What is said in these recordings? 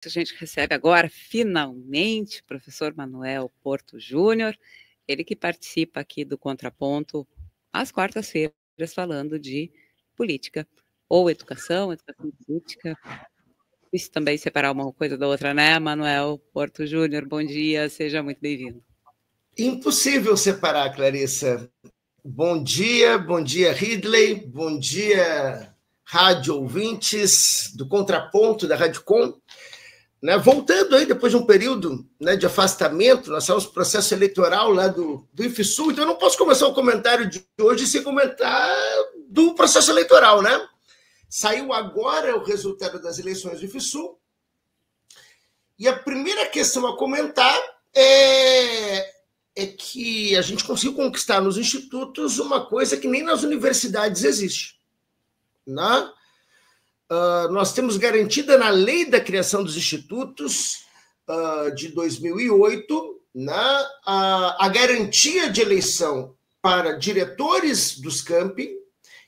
A gente recebe agora, finalmente, o professor Manuel Porto Júnior, ele que participa aqui do Contraponto às quartas-feiras, falando de política, ou educação política. Isso também separar uma coisa da outra, né, Manuel Porto Júnior? Bom dia, seja muito bem-vindo. Impossível separar, Clarissa. Bom dia, Ridley, bom dia, rádio ouvintes do Contraponto, da Rádio Com. Né, voltando aí, depois de um período, né, de afastamento, nós estamos no processo eleitoral lá do IFSU, então eu não posso começar o comentário de hoje sem comentar do processo eleitoral, né? Saiu agora o resultado das eleições do IFSU, e a primeira questão a comentar é que a gente conseguiu conquistar nos institutos uma coisa que nem nas universidades existe, né? Nós temos garantida na lei da criação dos institutos de 2008, né, a garantia de eleição para diretores dos campi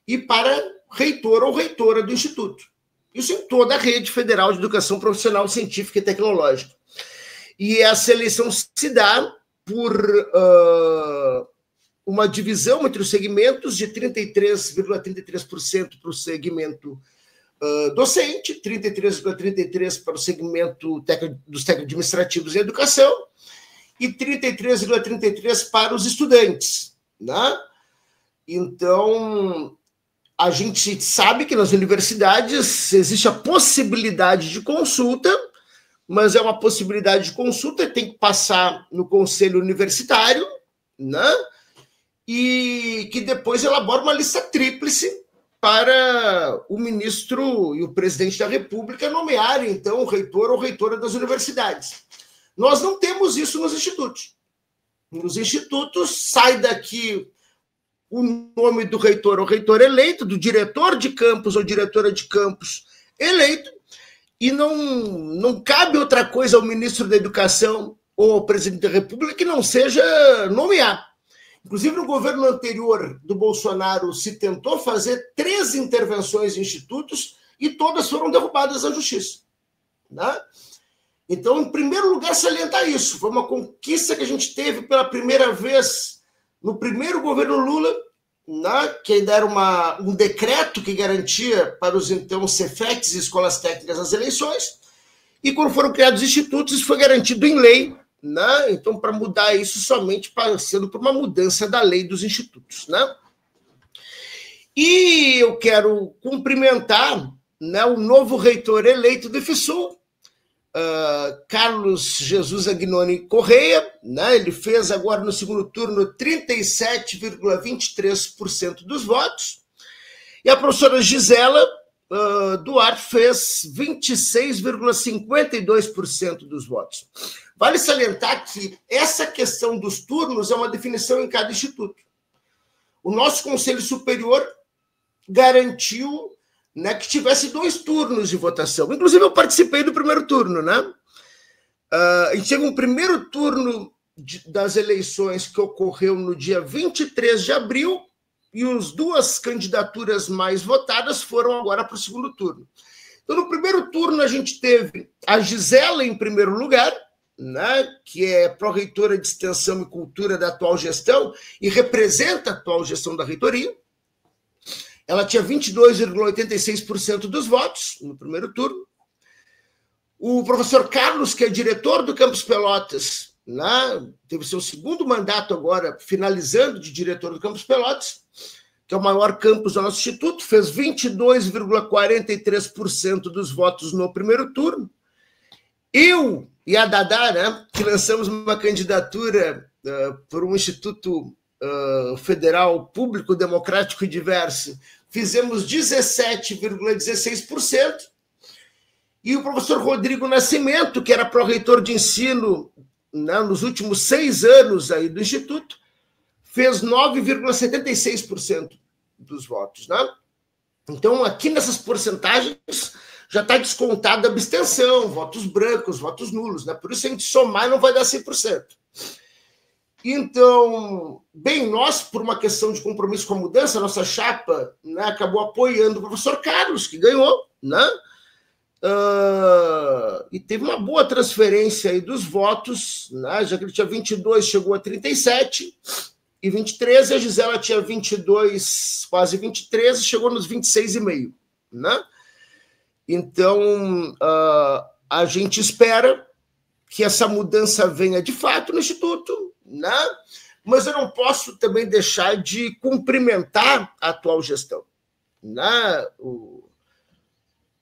e para reitor ou reitora do instituto. Isso em toda a rede federal de educação profissional, científica e tecnológica. E essa eleição se dá por uma divisão entre os segmentos de 33,33% para o segmento docente, 33,33% para o segmento dos técnicos administrativos em educação e 33,33% para os estudantes, né? Então, a gente sabe que nas universidades existe a possibilidade de consulta, mas é uma possibilidade de consulta que tem que passar no conselho universitário, né? E que depois elabora uma lista tríplice para o ministro e o presidente da República nomearem, então, o reitor ou reitora das universidades. Nós não temos isso nos institutos. Nos institutos, sai daqui o nome do reitor ou reitor eleito, do diretor de campus ou diretora de campus eleito, e não cabe outra coisa ao ministro da Educação ou ao presidente da República que não seja nomear. Inclusive, no governo anterior do Bolsonaro, se tentou fazer 3 intervenções em institutos e todas foram derrubadas na justiça, né? Então, em primeiro lugar, salientar isso. Foi uma conquista que a gente teve pela primeira vez no primeiro governo Lula, né? Que ainda era um decreto que garantia para os, então, Cefetes e escolas técnicas as eleições. E quando foram criados os institutos, isso foi garantido em lei, né? Então, para mudar isso somente passando por uma mudança da lei dos institutos, né? E eu quero cumprimentar, né, o novo reitor eleito do IFSU, Carlos Jesus Agnoni Correia, né? Ele fez agora no segundo turno 37,23% dos votos, e a professora Gisela Duarte fez 26,52% dos votos. Vale salientar que essa questão dos turnos é uma definição em cada instituto. O nosso Conselho Superior garantiu, né, que tivesse 2 turnos de votação. Inclusive, eu participei do primeiro turno, né? A gente teve um primeiro turno das eleições que ocorreu no dia 23 de abril, e as 2 candidaturas mais votadas foram agora para o segundo turno. Então, no primeiro turno, a gente teve a Gisela em primeiro lugar, né, que é pró-reitora de Extensão e Cultura da atual gestão e representa a atual gestão da reitoria. Ela tinha 22,86% dos votos no primeiro turno. O professor Carlos, que é diretor do Campus Pelotas, né, teve seu segundo mandato agora, finalizando de diretor do Campus Pelotas, que é o maior campus do nosso instituto, fez 22,43% dos votos no primeiro turno. Eu e a Dadá, né, que lançamos uma candidatura por um Instituto Federal Público, Democrático e Diverso, fizemos 17,16%, e o professor Rodrigo Nascimento, que era pró-reitor de ensino, né, nos últimos 6 anos aí do Instituto, fez 9,76% dos votos, né? Então, aqui nessas porcentagens, já está descontada a abstenção, votos brancos, votos nulos, né? Por isso, a gente somar não vai dar 100%. Então, bem, nós, por uma questão de compromisso com a mudança, a nossa chapa, né, acabou apoiando o professor Carlos, que ganhou, né? e teve uma boa transferência aí dos votos, né? Já que ele tinha 22, chegou a 37, e 23, a Gisela tinha 22, quase 23, chegou nos 26,5, né? Então, a gente espera que essa mudança venha de fato no Instituto, né? Mas eu não posso também deixar de cumprimentar a atual gestão, né?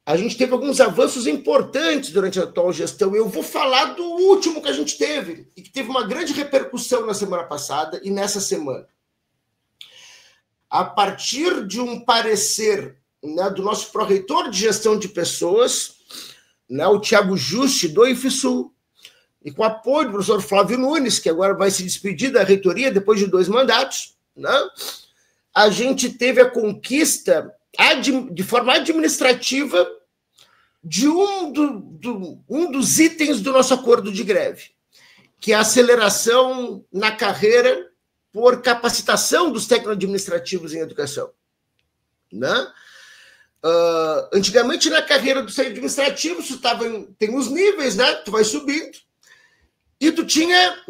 A gente teve alguns avanços importantes durante a atual gestão. Eu vou falar do último que a gente teve, e que teve uma grande repercussão na semana passada e nessa semana. A partir de um parecer, né, do nosso pró-reitor de gestão de pessoas, né, o Tiago Juste, do IFSU, e com apoio do professor Flávio Nunes, que agora vai se despedir da reitoria depois de 2 mandatos, né, a gente teve a conquista de forma administrativa de um dos itens do nosso acordo de greve, que é a aceleração na carreira por capacitação dos técnico-administrativos em educação, né? Antigamente, na carreira dos técnico-administrativos, tem os níveis, né? Tu vai subindo, e tu tinha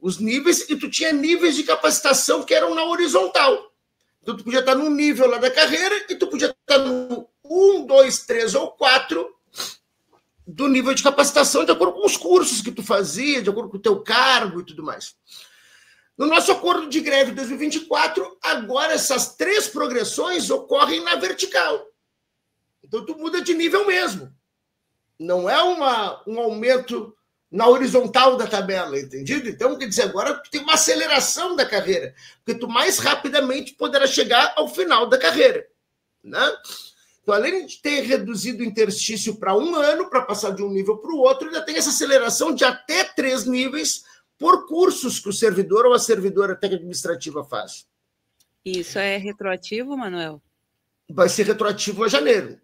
os níveis, e tu tinha níveis de capacitação que eram na horizontal. Então, tu podia estar num nível lá da carreira e tu podia estar no 1, 2, 3 ou 4 do nível de capacitação, de acordo com os cursos que tu fazia, de acordo com o teu cargo e tudo mais. No nosso acordo de greve de 2024, agora essas 3 progressões ocorrem na vertical. Então, tu muda de nível mesmo. Não é um aumento na horizontal da tabela, entendido? Então, quer dizer, agora tu tem uma aceleração da carreira, porque tu mais rapidamente poderá chegar ao final da carreira, né? Então, além de ter reduzido o interstício para 1 ano, para passar de um nível para o outro, ainda tem essa aceleração de até 3 níveis por cursos que o servidor ou a servidora técnico-administrativa faz. Isso é retroativo, Manuel? Vai ser retroativo a janeiro.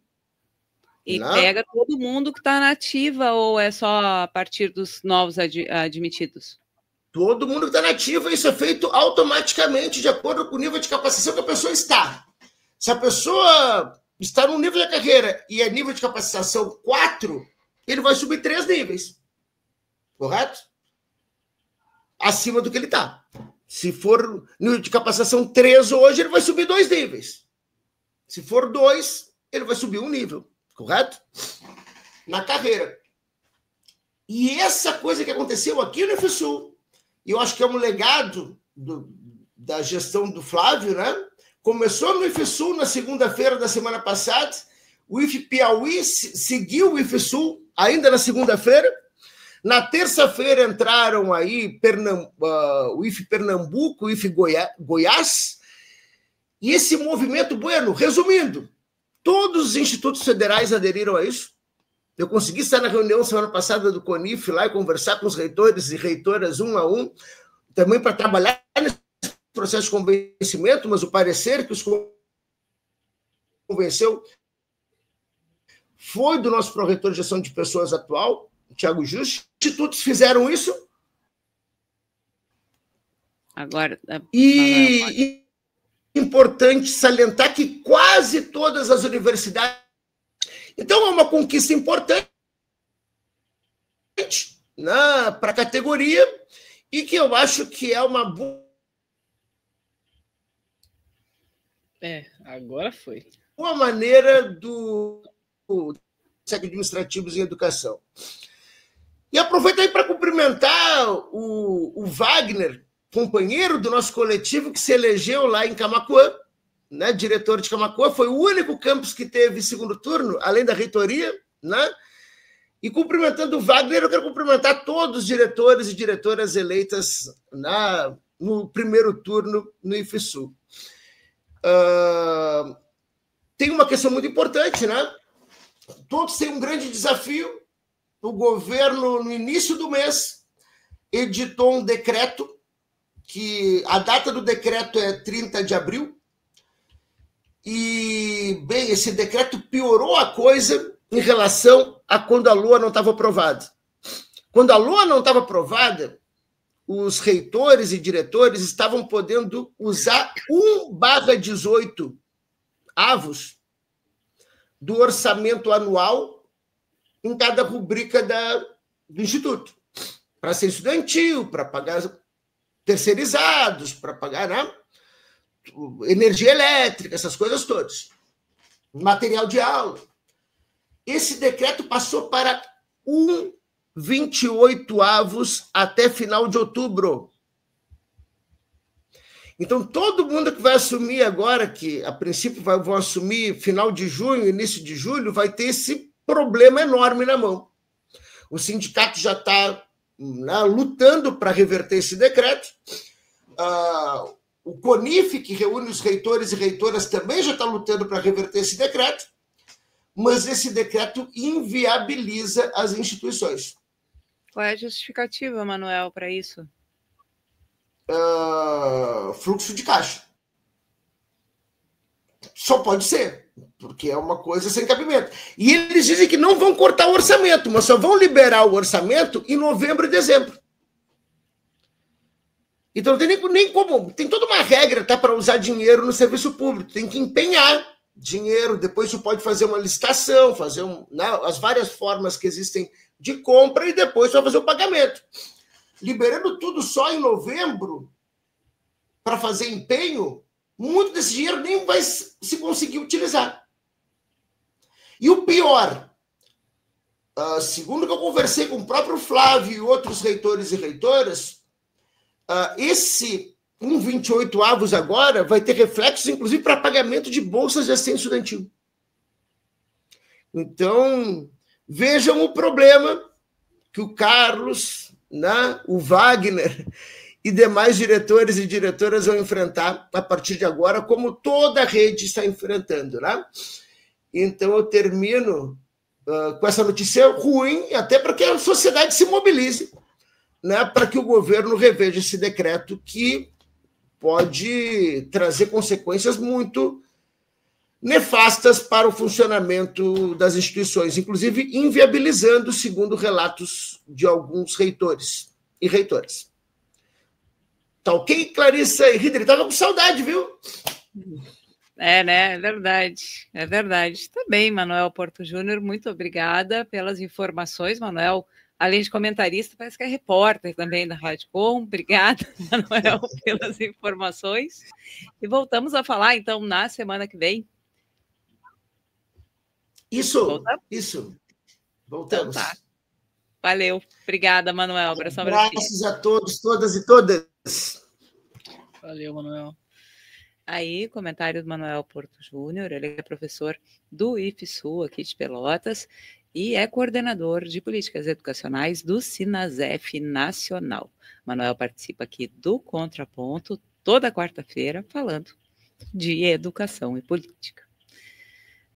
E pega todo mundo que está na ativa, ou é só a partir dos novos admitidos? Todo mundo que está na ativa, isso é feito automaticamente, de acordo com o nível de capacitação que a pessoa está. Se a pessoa está no nível da carreira e é nível de capacitação 4, ele vai subir 3 níveis. Correto? Acima do que ele está. Se for nível de capacitação 3 hoje, ele vai subir 2 níveis. Se for 2, ele vai subir 1 nível. Correto? Na carreira. E essa coisa que aconteceu aqui no IFSU, e eu acho que é um legado da gestão do Flávio, né? Começou no IFSU na segunda-feira da semana passada, o IF Piauí seguiu o IFSU ainda na segunda-feira. Na terça-feira entraram aí o IF Pernambuco, o IF Goiás, e esse movimento, bueno, resumindo, todos os institutos federais aderiram a isso. Eu consegui estar na reunião semana passada do CONIF lá e conversar com os reitores e reitoras 1 a 1, também para trabalhar nesse processo de convencimento, mas o parecer que os convenceu foi do nosso pró-reitor de gestão de pessoas atual, Tiago Juste. Institutos fizeram isso. Agora, e importante salientar que quase todas as universidades... Então, é uma conquista importante, né, para a categoria, e que eu acho que é uma boa... Agora foi. Boa maneira dos administrativos em educação. E aproveito aí para cumprimentar o Wagner, companheiro do nosso coletivo que se elegeu lá em Camaquã, né, diretor de Camaquã, foi o único campus que teve segundo turno, além da reitoria, né? E cumprimentando o Wagner, eu quero cumprimentar todos os diretores e diretoras eleitas no primeiro turno no IFSU. Tem uma questão muito importante, né? Todos têm um grande desafio. O governo, no início do mês, editou um decreto, que a data do decreto é 30 de abril, e, bem, esse decreto piorou a coisa em relação a quando a LOA não estava aprovada. Quando a LOA não estava aprovada, os reitores e diretores estavam podendo usar 1/18 avos do orçamento anual em cada rubrica do Instituto, para ser estudantil, para pagar terceirizados, para pagar, né, energia elétrica, essas coisas todas, material de aula. Esse decreto passou para 1/28 até final de outubro. Então, todo mundo que vai assumir agora, que a princípio vão assumir final de junho, início de julho, vai ter esse problema enorme na mão. O sindicato já está, né, lutando para reverter esse decreto. O CONIF, que reúne os reitores e reitoras, também já está lutando para reverter esse decreto, mas esse decreto inviabiliza as instituições. Qual é a justificativa, Manuel, para isso? Fluxo de caixa. Só pode ser, porque é uma coisa sem cabimento. E eles dizem que não vão cortar o orçamento, mas só vão liberar o orçamento em novembro e dezembro. Então não tem nem como. Tem toda uma regra, tá, para usar dinheiro no serviço público. Tem que empenhar dinheiro, depois você pode fazer uma licitação, fazer as várias formas que existem de compra e depois vai fazer o pagamento. Liberando tudo só em novembro para fazer empenho, muito desse dinheiro nem vai se conseguir utilizar. E o pior, segundo que eu conversei com o próprio Flávio e outros reitores e reitoras, esse 1/28 agora vai ter reflexos, inclusive, para pagamento de bolsas de assistência estudantil. Então, vejam o problema que o Carlos, né, o Wagner e demais diretores e diretoras vão enfrentar a partir de agora, como toda a rede está enfrentando, né? Então, eu termino com essa notícia ruim, até para que a sociedade se mobilize, né, para que o governo reveja esse decreto que pode trazer consequências muito nefastas para o funcionamento das instituições, inclusive inviabilizando, segundo relatos de alguns reitores e reitoras. Tá ok, Clarissa e Ridley? Estava com saudade, viu? Né? É verdade, é verdade. Tá bem, Manuel Porto Júnior, muito obrigada pelas informações, Manuel. Além de comentarista, parece que é repórter também da Rádio Com. Obrigada, Manuel, pelas informações. E voltamos a falar, então, na semana que vem. Isso. Voltamos. Então, tá. Valeu. Obrigada, Manuel. Abração para ti. Graças a todos, todas e todas. Valeu, Manuel. Aí, comentário do Manuel Porto Júnior, ele é professor do IFSU aqui de Pelotas e é coordenador de políticas educacionais do Sinasef Nacional. Manuel participa aqui do Contraponto toda quarta-feira falando de educação e política.